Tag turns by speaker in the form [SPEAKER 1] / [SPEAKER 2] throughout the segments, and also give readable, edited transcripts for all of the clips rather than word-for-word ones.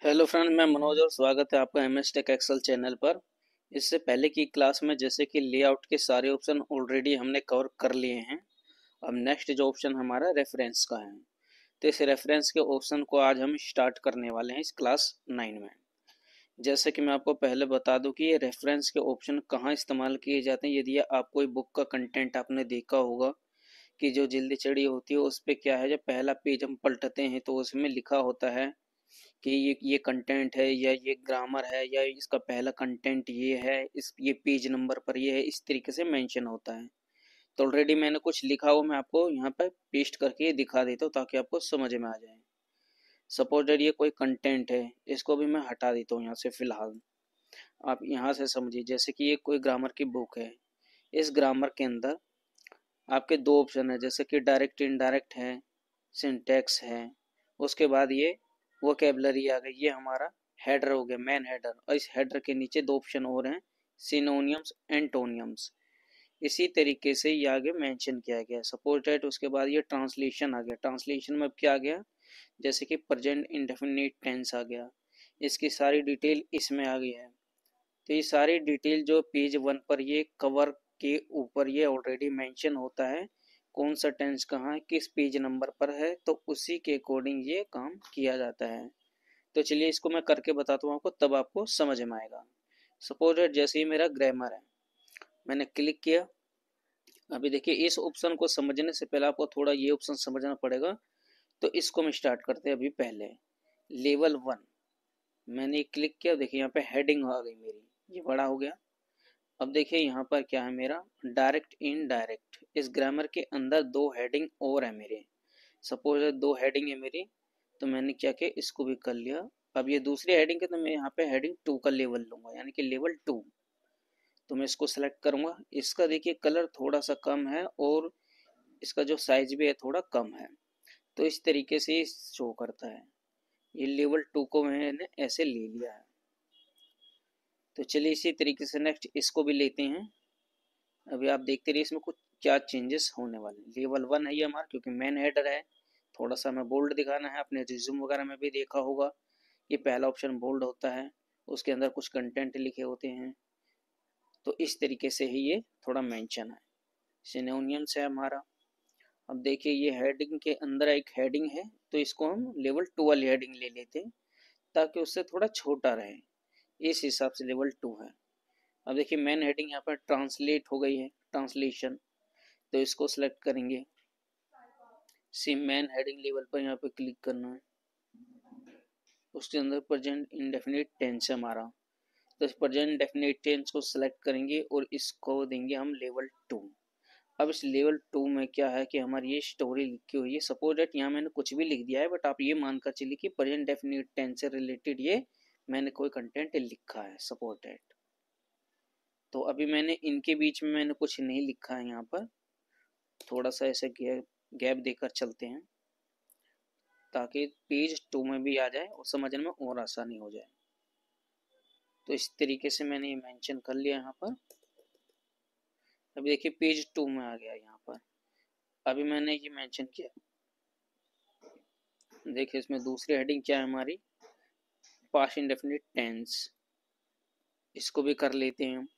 [SPEAKER 1] Hello friend, मैं मनोज और स्वागत है आपका एमएस टेक एक्सेल चैनल पर। इससे पहले की क्लास में जैसे कि लेआउट के सारे ऑप्शन ऑलरेडी हमने कवर कर लिए हैं। अब नेक्स्ट जो ऑप्शन हमारा रेफरेंस का है, तो इस रेफरेंस के ऑप्शन को आज हम स्टार्ट करने वाले हैं इस क्लास 9 में। जैसे कि मैं आपको पहले बता दूं कि ये रेफरेंस के ऑप्शन कहाँ इस्तेमाल किए जाते हैं। यदि आप कोई बुक का कंटेंट आपने देखा होगा कि जो जल्दी चढ़ी होती है उस पर क्या है, जब पहला पेज हम पलटते हैं तो उसमें लिखा होता है कि ये कंटेंट है या ये ग्रामर है या इसका पहला कंटेंट ये है, इस ये पेज नंबर पर ये है, इस तरीके से मेंशन होता है। तो ऑलरेडी मैंने कुछ लिखा हुआ, मैं आपको यहाँ पर पेस्ट करके ये दिखा देता हूँ ताकि आपको समझ में आ जाए। सपोज दैट ये कोई कंटेंट है, इसको भी मैं हटा देता हूँ यहाँ से फिलहाल। आप यहाँ से समझिए, जैसे कि ये कोई ग्रामर की बुक है। इस ग्रामर के अंदर आपके दो ऑप्शन है, जैसे कि डायरेक्ट इनडायरेक्ट है, सिंटैक्स है, उसके बाद ये वोकेबलरी आ गई। ये हमारा हेडर हो गया, मेन हेडर, और इस हेडर के नीचे दो ऑप्शन और हैं, सिनोनियम्स एंटोनियम्स। इसी तरीके से ये आगे मेंशन किया गया। सपोज दैट उसके बाद ये ट्रांसलेशन आ गया। ट्रांसलेशन में अब क्या आ गया, जैसे कि प्रेजेंट इंडेफिनिट टेंस आ गया। इसकी सारी डिटेल इसमें आ गई है। तो ये सारी डिटेल जो पेज 1 पर ये कवर के ऊपर ये ऑलरेडी मेंशन होता है, कौन सा टेंस कहाँ है, किस पेज नंबर पर है, तो उसी के अकॉर्डिंग ये काम किया जाता है। तो चलिए इसको मैं करके बताता हूँ आपको, तब आपको समझ में आएगा। सपोज जैसे ही मेरा ग्रामर है, मैंने क्लिक किया। अभी देखिए, इस ऑप्शन को समझने से पहले आपको थोड़ा ये ऑप्शन समझना पड़ेगा। तो इसको हम स्टार्ट करते हैं। अभी पहले लेवल 1 मैंने क्लिक किया, देखिए यहाँ पे हेडिंग आ गई मेरी, ये बड़ा हो गया। अब देखिए यहाँ पर क्या है मेरा, डायरेक्ट इनडायरेक्ट। इस ग्रामर के अंदर दो हेडिंग और है मेरे। सपोज दो हेडिंग है मेरी, तो मैंने क्या किया, इसको भी कर लिया। अब ये दूसरी हेडिंग है, तो मैं यहाँ पे हेडिंग 2 का लेवल लूंगा, यानी कि लेवल 2। तो मैं इसको सेलेक्ट करूंगा। इसका देखिए कलर थोड़ा सा कम है और इसका जो साइज भी है थोड़ा कम है। तो इस तरीके से शो करता है। ये लेवल 2 को मैंने ऐसे ले लिया है। तो चलिए इसी तरीके से नेक्स्ट इसको भी लेते हैं। अभी आप देखते रहिए इसमें कुछ क्या चेंजेस होने वाले हैं। लेवल 1 है ये हमारा, क्योंकि मेन हेडर है। थोड़ा सा हमें बोल्ड दिखाना है। अपने रिज्यूम वगैरह में भी देखा होगा, ये पहला ऑप्शन बोल्ड होता है, उसके अंदर कुछ कंटेंट लिखे होते हैं। तो इस तरीके से ही ये थोड़ा मेंशन है। सिनोनियम्स है हमारा। अब देखिए ये हेडिंग के अंदर एक हेडिंग है, तो इसको हम लेवल 2 वाली हेडिंग ले लेते हैं ताकि उससे थोड़ा छोटा रहे। इस हिसाब से लेवल 2 है। अब देखिए मेन हेडिंग यहाँ पर ट्रांसलेट हो गई है, ट्रांसलेशन। तो इसको सिलेक्ट करेंगे। सी मेन हेडिंग लेवल पर यहाँ पे क्लिक करना है। उसके अंदर प्रेजेंट इंडेफिनिट टेंस है हमारा, तो इस प्रेजेंट इंडेफिनिट टेंस को सिलेक्ट करेंगे और इसको देंगे हम लेवल 2। अब इस लेवल 2 में क्या है कि हमारी ये स्टोरी लिखी हुई है। सपोज दैट यहाँ मैंने कुछ भी लिख दिया है, बट आप ये मानकर चलिए कि प्रेजेंट डेफिनिट टेंस से रिलेटेड ये मैंने कोई कंटेंट लिखा है। सपोज दैट, तो अभी मैंने इनके बीच में मैंने कुछ नहीं लिखा है। यहाँ पर थोड़ा सा ऐसे गैप देकर चलते हैं ताकि पेज 2 में भी आ जाए और समझने में और आसानी हो जाए। तो इस तरीके से मैंने ये मेंशन कर लिया यहाँ पर। अभी देखिए पेज 2 में आ गया यहाँ पर। अभी मैंने ये मेंशन किया, देखिए इसमें दूसरी हेडिंग क्या है हमारी, पास्ट इंडेफिनिट टेंस। इसको भी कर लेते हैं हम।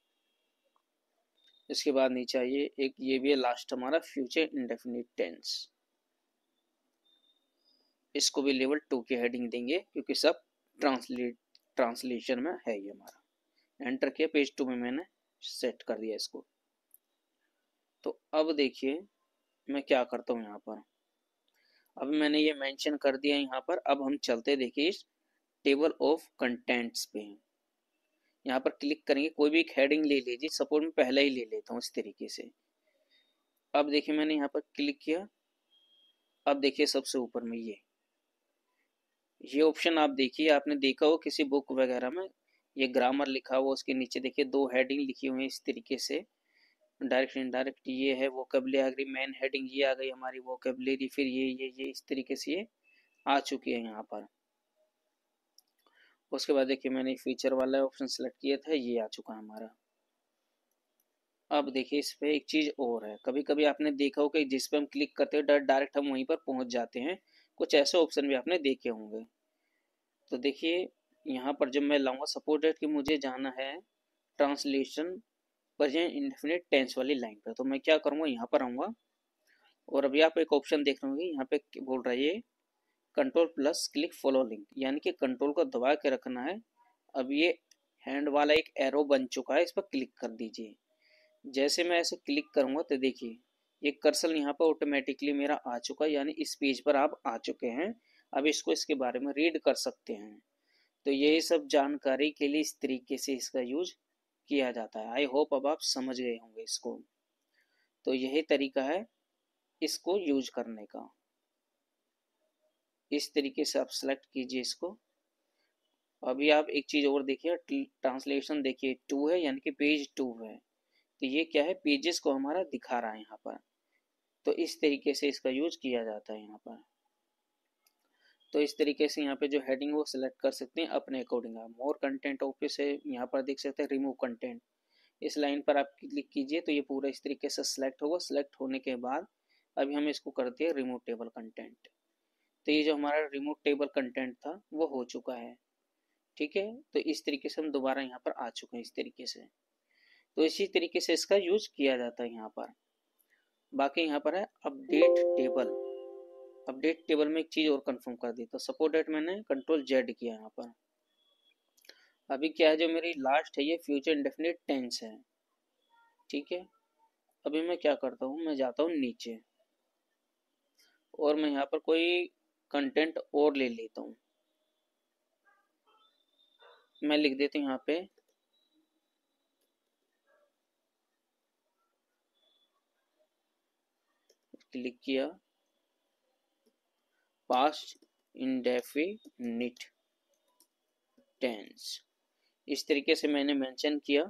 [SPEAKER 1] इसके बाद नीचे आइए, एक ये भी है लास्ट हमारा, फ्यूचर इंडेफिनिट टेंस। इसको भी लेवल 2 की हेडिंग देंगे क्योंकि सब ट्रांसलेशन में है ये हमारा। एंटर किया, पेज 2 में मैंने सेट कर दिया इसको। तो अब देखिए मैं क्या करता हूँ यहाँ पर। अब मैंने ये मेंशन कर दिया यहाँ पर। अब हम चलते देखिए इस टेबल ऑफ कंटेंट्स पे। यहाँ पर क्लिक करेंगे, कोई भी एक हेडिंग ले लीजिए। सपोज मैं पहले ही ले लेता हूँ इस तरीके से। अब देखिए मैंने यहाँ पर क्लिक किया। अब देखिए सबसे ऊपर में ये ऑप्शन आप देखिए, आपने देखा हो किसी बुक वगैरह में, ये ग्रामर लिखा हुआ, उसके नीचे देखिए दो हेडिंग लिखी हुई है इस तरीके से। डायरेक्ट इनडायरेक्ट ये है, वोकेबलरी मेन हेडिंग ये आ गई हमारी, वोकेबलरी, फिर ये इस तरीके से ये आ चुकी है यहाँ पर। उसके बाद देखिए मैंने फीचर वाला ऑप्शन सेलेक्ट किया था, ये आ चुका है हमारा। अब देखिए इस पे एक चीज और है, कभी कभी आपने देखा हो कि जिस पे हम क्लिक करते हैं डायरेक्ट हम वहीं पर पहुंच जाते हैं। कुछ ऐसे ऑप्शन भी आपने देखे होंगे। तो देखिए यहाँ पर जब मैं लाऊंगा, सपोज दैट कि मुझे जाना है ट्रांसलेशन प्रेजेंट इंडेफिनिट टेंस वाली लाइन पर, तो मैं क्या करूँगा, यहाँ पर आऊँगा और अभी आप एक ऑप्शन देख रहे होंगे यहाँ पे बोल रहा है ये control plus click follow link, यानी कि कंट्रोल को दबा के रखना है। अब ये हैंड वाला एक एरो बन चुका है, इस पर क्लिक कर दीजिए। जैसे मैं ऐसे क्लिक करूंगा तो देखिए ये कर्सर यहाँ पर ऑटोमेटिकली मेरा आ चुका है, यानी इस पेज पर आप आ चुके हैं। अब इसको इसके बारे में रीड कर सकते हैं। तो यही सब जानकारी के लिए इस तरीके से इसका यूज किया जाता है। आई होप अब आप समझ गए होंगे इसको। तो यही तरीका है इसको यूज करने का। इस तरीके से आप सेलेक्ट कीजिए इसको। अभी आप एक चीज और देखिए, ट्रांसलेशन देखिए 2 है, यानी कि पेज 2 है। तो ये क्या है, पेजेस को हमारा दिखा रहा है यहाँ पर। तो इस तरीके से इसका यूज किया जाता है यहाँ पर। तो इस तरीके से यहाँ पे जो हेडिंग वो सिलेक्ट कर सकते हैं अपने अकॉर्डिंग। आप मोर कंटेंट ऑप्शन से यहाँ पर देख सकते हैं रिमूव कंटेंट, इस लाइन पर आप क्लिक कीजिए तो ये पूरा इस तरीके से सिलेक्ट होगा। सिलेक्ट होने के बाद अभी हम इसको करते हैं रिमूव टेबल कंटेंट। तो ये जो हमारा रिमूव टेबल कंटेंट था वो हो चुका है। ठीक है, तो इस तरीके से हम दोबारा यहाँ पर आ चुके हैं इस तरीके से। तो इसी तरीके से इसका यूज किया जाता है यहाँ पर। बाकी यहाँ पर है अपडेट टेबल। अपडेट टेबल में एक चीज और कंफर्म कर देता, सपोज दैट मैंने कंट्रोल जेड किया यहाँ पर। अभी क्या है, जो मेरी लास्ट है ये फ्यूचर इंडेफिनिट टेंस है। ठीक है, अभी मैं क्या करता हूँ, मैं जाता हूँ नीचे और मैं यहाँ पर कोई कंटेंट और ले लेता हूँ। मैं लिख देता हूँ यहाँ पे क्लिक किया पास्ट इंडेफिनिट टेंस, इस तरीके से मैंने मेंशन किया।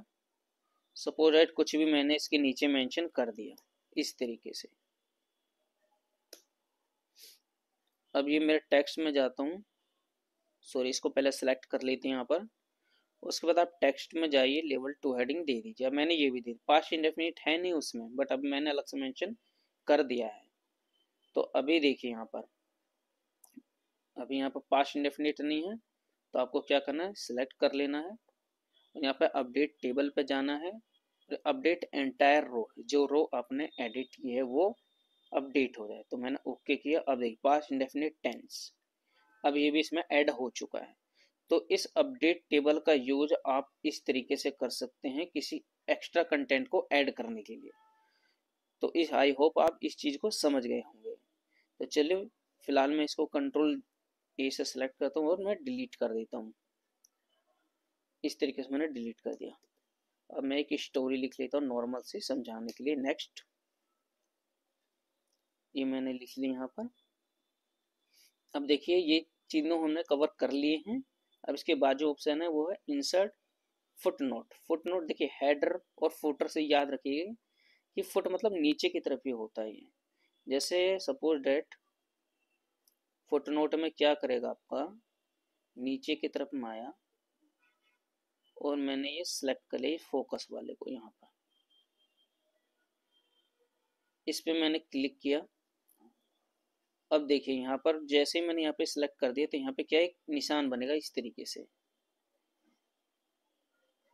[SPEAKER 1] सपोज दैट कुछ भी मैंने इसके नीचे मेंशन कर दिया इस तरीके से। अब ये मेरे टेक्स्ट में जाता हूँ, सॉरी इसको पहले सेलेक्ट कर लेते हैं यहाँ पर। उसके बाद आप टेक्स्ट में जाइए, लेवल 2 हेडिंग दे दीजिए। अब मैंने ये भी दी, पास्ट इंडेफिनिट है नहीं उसमें, बट अब मैंने अलग से मेंशन कर दिया है। तो अभी देखिए यहाँ पर, अभी यहाँ पर पास्ट इंडेफिनिट नहीं है, तो आपको क्या करना है, सिलेक्ट कर लेना है। यहाँ पे अपडेट टेबल पे जाना है, अपडेट एंटायर रो, जो रो आपने एडिट की है वो अपडेट हो जाए। तो मैंने ओके किया। अब देखिए पास्ट इंडेफिनिट टेंस, अब ये भी इसमें ऐड हो चुका है। तो इस अपडेट टेबल का यूज आप इस तरीके से कर सकते हैं किसी एक्स्ट्रा कंटेंट को ऐड करने के लिए। तो इस आई होप आप इस चीज को समझ गए होंगे। तो चलिए फिलहाल मैं इसको कंट्रोल ए से सिलेक्ट करता हूँ और मैं डिलीट कर देता हूँ। इस तरीके से मैंने डिलीट कर दिया। अब मैं एक स्टोरी लिख लेता हूँ नॉर्मल से समझाने के लिए। नेक्स्ट, ये मैंने लिख ली यहाँ पर। अब देखिए ये तीनों हमने कवर कर लिए हैं। अब इसके बाद जो ऑप्शन है वो है insert foot note. Foot note देखिए हेडर और फुटर से याद रखिएगा कि फुट मतलब नीचे की तरफ ही होता है ये। जैसे सपोज डेट फुट नोट में क्या करेगा, आपका नीचे की तरफ में आया और मैंने ये सिलेक्ट कर लिया फोकस वाले को। यहाँ पर इस पे मैंने क्लिक किया। अब देखिए यहाँ पर जैसे ही मैंने यहाँ पे सिलेक्ट कर दिया तो यहाँ पे क्या एक निशान बनेगा इस तरीके से।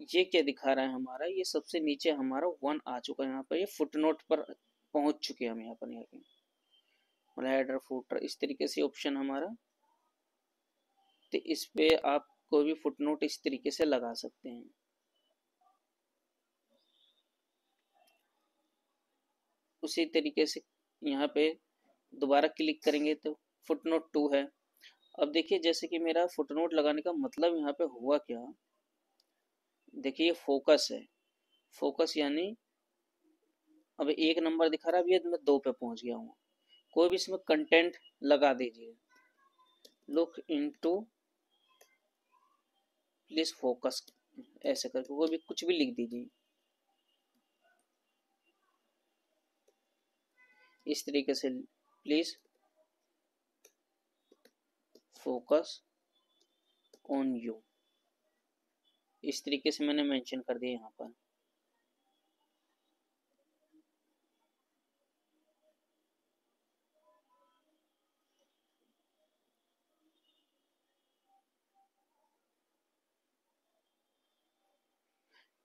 [SPEAKER 1] ये क्या दिखा रहा है हमारा, ये सबसे नीचे हमारा 1 आ चुका है। यहाँ पर ये फुटनोट पर पहुंच चुके हैं हम। यहाँ पर मतलब हेडर फुटर इस तरीके से ऑप्शन हमारा। तो इस पे आप कोई भी फुटनोट इस तरीके से लगा सकते हैं। उसी तरीके से यहाँ पे दोबारा क्लिक करेंगे तो फुटनोट 2 है। अब देखिए जैसे कि मेरा फुटनोट लगाने का मतलब यहाँ पे हुआ क्या, देखिए ये फोकस है। फोकस यानी अब 1 नंबर दिखा रहा है, अभी मैं 2 पे पहुंच गया हूँ। कोई भी इसमें कंटेंट लगा दीजिए, लुक इनटू प्लीज फोकस, ऐसे करके कोई भी कुछ भी लिख दीजिए इस तरीके से, प्लीज फोकस ऑन यू। इस तरीके से मैंने मेंशन कर दिया यहाँ पर।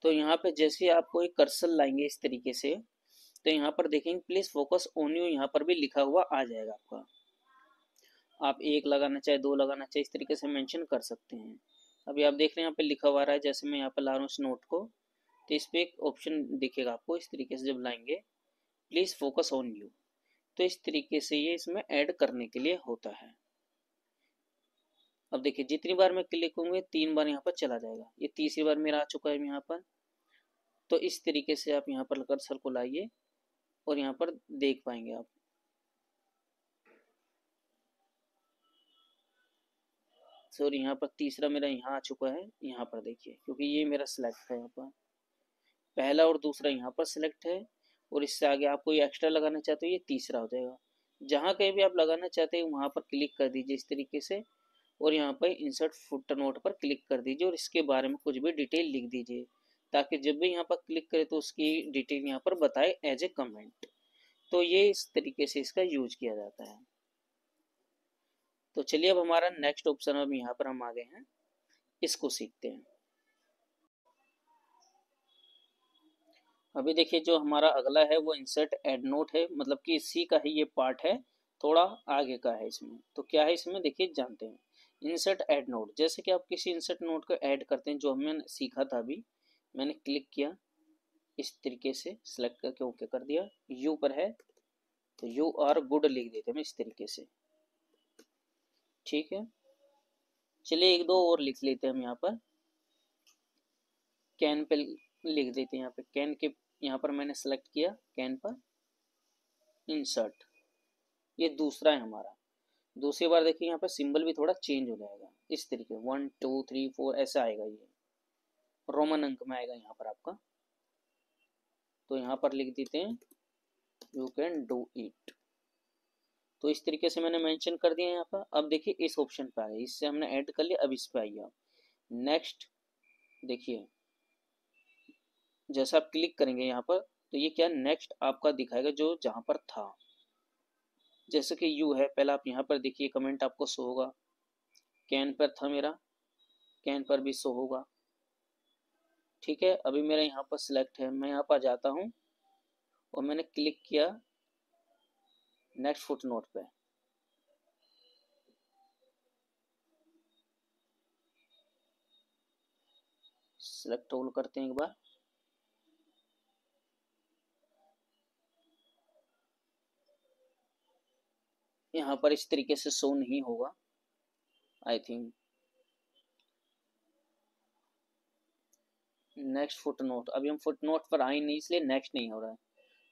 [SPEAKER 1] तो यहाँ पे जैसे ही आप कोई कर्सर लाएंगे इस तरीके से, तो यहाँ पर देखेंगे प्लीज फोकस ऑन यू, यहाँ पर भी लिखा हुआ आ जाएगा आपका। आप एक लगाना चाहे, दो लगाना चाहे, इस तरीके से मेंशन कर सकते हैं। अभी आप देख रहे हैं यहाँ पे लिखा हुआ आ रहा है, जैसे मैं यहाँ पे ला रहा हूँ इस नोट को, तो इस पे एक ऑप्शन दिखेगा आपको इस तरीके से, जब लाएंगे प्लीज फोकस ऑन यू, तो इस तरीके से ये इसमें ऐड करने के लिए होता है। अब देखिए जितनी बार मैं क्लिक करूंगा 3 बार यहाँ पर चला जाएगा, ये तीसरी बार मेरा आ चुका है यहाँ पर। तो इस तरीके से आप यहाँ पर कर्सर को लाइए और यहाँ पर देख पाएंगे आप। सॉरी, यहाँ पर तीसरा मेरा यहाँ आ चुका है, यहाँ पर देखिए, क्योंकि ये मेरा सिलेक्ट है यहाँ पर, पहला और दूसरा यहाँ पर सिलेक्ट है, और इससे आगे आप कोई एक्स्ट्रा लगाना चाहते हो ये तीसरा हो जाएगा। जहाँ कहीं भी आप लगाना चाहते हैं वहाँ पर क्लिक कर दीजिए इस तरीके से, और यहाँ पर इंसर्ट फुटनोट पर क्लिक कर दीजिए और इसके बारे में कुछ भी डिटेल लिख दीजिए, ताकि जब भी यहाँ पर क्लिक करें तो उसकी डिटेल यहाँ पर बताए एज ए कमेंट। तो ये इस तरीके से इसका यूज किया जाता है। तो चलिए अब हमारा नेक्स्ट ऑप्शन अब यहाँ पर हम आ गए हैं, इसको सीखते हैं। अभी देखिए जो हमारा अगला है वो इंसर्ट एड नोट है, मतलब कि इसी का ही ये पार्ट है, थोड़ा आगे का है इसमें। तो क्या है इसमें देखिए जानते हैं। इंसर्ट एड नोट, जैसे कि आप किसी इंसर्ट नोट को ऐड करते हैं, जो हमने सीखा था अभी, मैंने क्लिक किया इस तरीके से, सिलेक्ट करके ओके कर दिया, यू पर है तो यू आर गुड लिख देते हैं इस तरीके से, ठीक है। चलिए एक दो और लिख लेते हैं हम यहाँ पर, कैन पे लिख देते हैं, यहाँ पे कैन के यहाँ पर मैंने सेलेक्ट किया, कैन पर इंसर्ट, ये दूसरा है हमारा। दूसरी बार देखिए यहाँ पर सिंबल भी थोड़ा चेंज हो जाएगा इस तरीके, 1 2 3 4 ऐसा आएगा, ये रोमन अंक में आएगा यहाँ पर आपका। तो यहाँ पर लिख देते हैं यू कैन डू इट। तो इस तरीके से मैंने मेंशन कर दिया यहाँ पर। अब देखिए इस ऑप्शन पे आ गए, इससे हमने ऐड कर लिया, अब इस पे आइए आप, नेक्स्ट। देखिए जैसा आप क्लिक करेंगे यहाँ पर, तो ये क्या नेक्स्ट आपका दिखाएगा जो जहाँ पर था, जैसे कि यू है, पहला आप यहाँ पर देखिए कमेंट आपको शो होगा, कैन पर था मेरा, कैन पर भी शो होगा, ठीक है। अभी मेरा यहाँ पर सिलेक्ट है, मैं यहाँ पर जाता हूँ और मैंने क्लिक किया नेक्स्ट फुटनोट पे, सिलेक्ट ऑल करते हैं एक बार, यहाँ पर इस तरीके से शो नहीं होगा आई थिंक। नेक्स्ट फुटनोट, अभी हम फुटनोट पर आए नहीं इसलिए नेक्स्ट नहीं हो रहा है,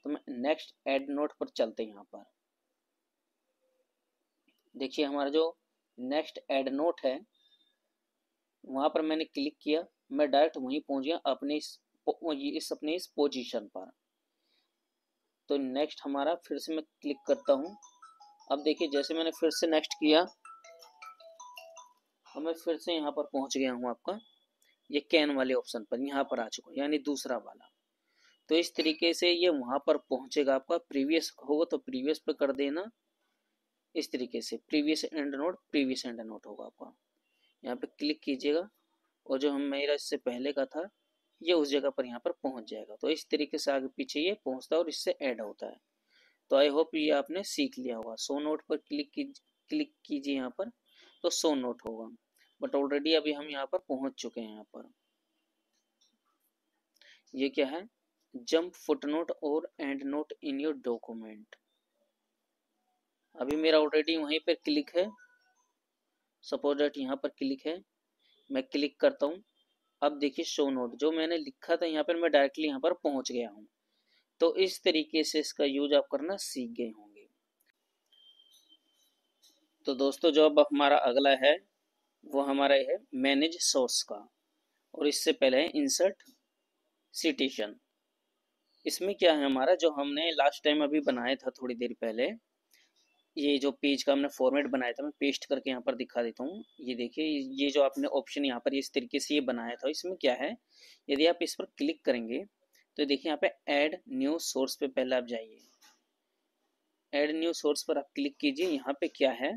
[SPEAKER 1] तो मैं नेक्स्ट एड नोट पर चलते हैं। यहाँ पर देखिए हमारा जो नेक्स्ट एड नोट है वहां पर मैंने क्लिक किया, मैं डायरेक्ट वहीं पहुंच गया अपने अपने इस पोजीशन पर। तो नेक्स्ट हमारा फिर से मैं क्लिक करता हूं, अब देखिए जैसे मैंने फिर से नेक्स्ट किया, अब मैं फिर से यहाँ पर पहुंच गया हूँ आपका ये कैन वाले ऑप्शन पर, यहाँ पर आ चुका यानी दूसरा वाला। तो इस तरीके से ये वहां पर पहुंचेगा आपका, प्रीवियस होगा तो प्रीवियस पे कर देना, इस तरीके से प्रीवियस एंड नोट होगा आपका, यहाँ पे क्लिक कीजिएगा और जो हम मेरा इससे पहले का था ये उस जगह पर यहाँ पर पहुंच जाएगा। तो इस तरीके से आगे पीछे ये पहुंचता है और इससे ऐड होता है। तो आई होप ये आपने सीख लिया होगा। शो नोट पर क्लिक कीजिए यहाँ पर, तो शो नोट होगा, बट ऑलरेडी अभी हम यहाँ पर पहुंच चुके हैं। यहाँ पर ये क्या है, जंप फुटनोट और and note in your document. अभी मेरा ऑलरेडी वहीं पर क्लिक है, सपोज दैट यहाँ पर क्लिक है, मैं क्लिक करता हूँ, अब देखिए शो नोट जो मैंने लिखा था यहाँ पर मैं डायरेक्टली यहाँ पर पहुंच गया हूँ। तो इस तरीके से इसका यूज आप करना सीख गए होंगे। तो दोस्तों जो अब हमारा अगला है वो हमारा है मैनेज सोर्स का, और इससे पहले है इंसर्ट सिटेशन। इसमें क्या है हमारा, जो हमने लास्ट टाइम अभी बनाया था थोड़ी देर पहले, ये जो पेज का हमने फॉर्मेट बनाया था, मैं पेस्ट करके यहाँ पर दिखा देता हूँ। ये देखिए ये जो आपने ऑप्शन यहाँ पर इस तरीके से ये बनाया था, इसमें क्या है, यदि आप इस पर क्लिक करेंगे तो देखिए यहाँ पे ऐड न्यू सोर्स पे पहले आप जाइए, ऐड न्यू सोर्स पर आप क्लिक कीजिए। यहाँ पे क्या है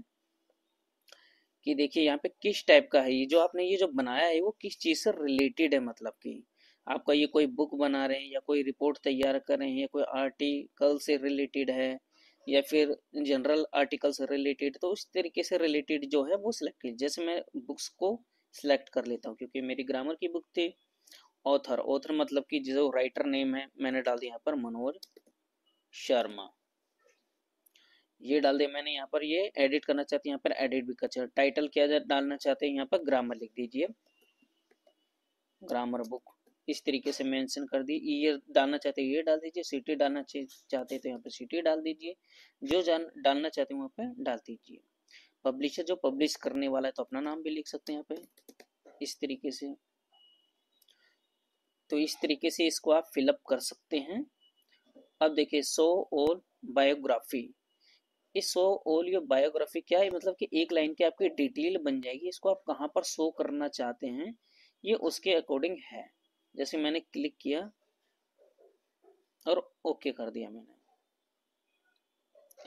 [SPEAKER 1] कि देखिए यहाँ पे किस टाइप का है, ये जो आपने ये जो बनाया है वो किस चीज़ से रिलेटेड है, मतलब कि आपका ये कोई बुक बना रहे हैं या कोई रिपोर्ट तैयार कर रहे हैं या कोई आर्टिकल से रिलेटेड है या फिर जनरल आर्टिकल से रिलेटेड, तो उस तरीके से रिलेटेड जो है वो सिलेक्ट कीजिए। जैसे मैं बुक्स को सिलेक्ट कर लेता हूँ क्योंकि मेरी ग्रामर की बुक थी। ऑथर, ऑथर मतलब कि जो राइटर नेम है मैंने डाल दिया यहाँ पर मनोज शर्मा, ये डाल दिया मैंने। यहाँ पर ये एडिट करना चाहते हैं, यहाँ पर एडिट भी कर सकते। टाइटल क्या डालना चाहते हैं, यहाँ पर ग्रामर लिख दीजिए, ग्रामर बुक, इस तरीके से मेंशन कर दी। ईयर डालना चाहते हैं ये डाल दीजिए, सिटी डालना चाहते हैं तो यहाँ पे सिटी डाल दीजिए, जो डालना चाहते हैं वहाँ पे डाल दीजिए। पब्लिशर जो पब्लिश करने वाला है तो अपना नाम भी लिख सकते हैं यहाँ पे इस तरीके से। तो इस तरीके से इसको आप फिलअप कर सकते हैं। अब देखिए शो ऑल बायोग्राफी, इस शो ऑल योर बायोग्राफी क्या है, मतलब कि एक लाइन की आपकी डिटेल बन जाएगी, इसको आप कहाँ पर शो करना चाहते हैं ये उसके अकॉर्डिंग है। जैसे मैंने क्लिक किया और ओके कर दिया मैंने।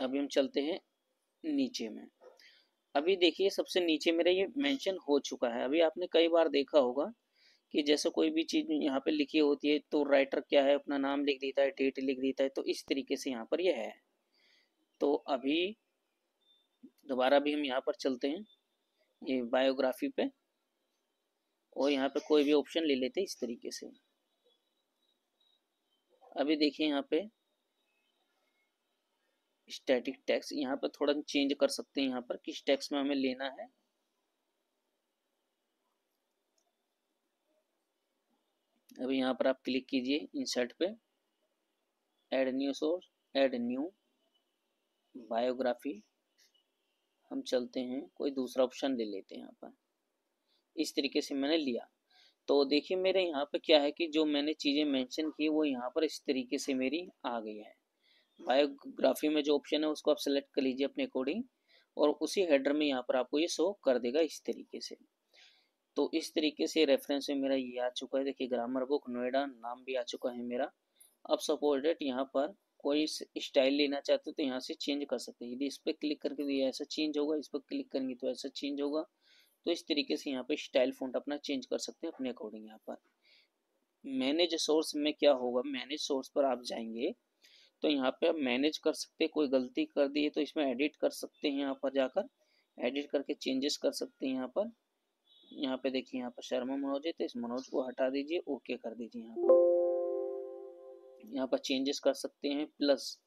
[SPEAKER 1] अभी हम चलते हैं नीचे में। अभी देखिए सबसे नीचे मेरा ये मेंशन हो चुका है। अभी आपने कई बार देखा होगा कि जैसे कोई भी चीज यहाँ पे लिखी होती है तो राइटर क्या है अपना नाम लिख देता है, डेट लिख देता है, तो इस तरीके से यहाँ पर यह है। तो अभी दोबारा भी हम यहाँ पर चलते हैं ये बायोग्राफी पे और यहाँ पे कोई भी ऑप्शन ले लेते हैं इस तरीके से। अभी देखिए यहाँ पे स्टैटिक टेक्स्ट, यहाँ पर थोड़ा चेंज कर सकते हैं यहाँ पर किस टेक्स्ट में हमें लेना है। अभी यहाँ पर आप क्लिक कीजिए इंसर्ट पे, add new source, add new biography. हम चलते हैं कोई दूसरा ऑप्शन ले लेते हैं यहाँ पर, इस तरीके से मैंने लिया। तो देखिए मेरे यहाँ पे क्या है कि जो मैंने चीज़ें मेंशन की वो यहाँ पर इस तरीके से मेरी आ गई है। बायोग्राफी में जो ऑप्शन है उसको आप सेलेक्ट कर लीजिए अपने अकॉर्डिंग और उसी हेडर में यहाँ पर आपको ये शो कर देगा इस तरीके से। तो इस तरीके से रेफरेंस में मेरा ये आ चुका है। देखिए ग्रामर बुक नोएडा नाम भी आ चुका है मेरा। अब सपोज डेट यहाँ पर कोई स्टाइल लेना चाहते हो तो यहाँ से चेंज कर सकते हैं। यदि इस पर क्लिक करके तो ये ऐसा चेंज होगा, इस पर क्लिक करेंगे तो ऐसा चेंज होगा। तो इस तरीके से यहाँ पे स्टाइल फॉन्ट अपना चेंज कर सकते हैं अपने अकॉर्डिंग। यहाँ पर मैनेज सोर्स में क्या होगा, मैनेज सोर्स पर आप जाएंगे तो यहाँ पे आप मैनेज कर सकते हैं। कोई गलती कर दी है तो इसमें एडिट कर सकते हैं, यहाँ पर जाकर एडिट करके चेंजेस कर सकते हैं। यहाँ पे देखिए यहाँ पर शर्मा मनोज है तो इस मनोज को हटा दीजिए, ओके कर दीजिए। यहाँ पर चेंजेस कर सकते हैं। प्लस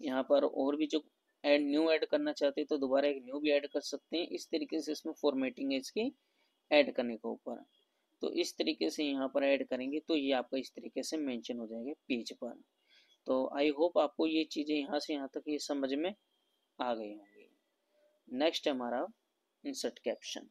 [SPEAKER 1] यहाँ पर और भी जो न्यू ऐड करना चाहते हैं तो दोबारा एक न्यू भी ऐड कर सकते हैं। इस तरीके से इसमें फॉर्मेटिंग है इसकी ऐड करने के ऊपर। तो इस तरीके से यहाँ पर ऐड करेंगे तो ये आपका इस तरीके से मेंशन हो जाएगा पेज पर। तो आई होप आपको ये चीज़ें यहाँ से यहाँ तक ये समझ में आ गई होंगी। नेक्स्ट हमारा इंसर्ट कैप्शन।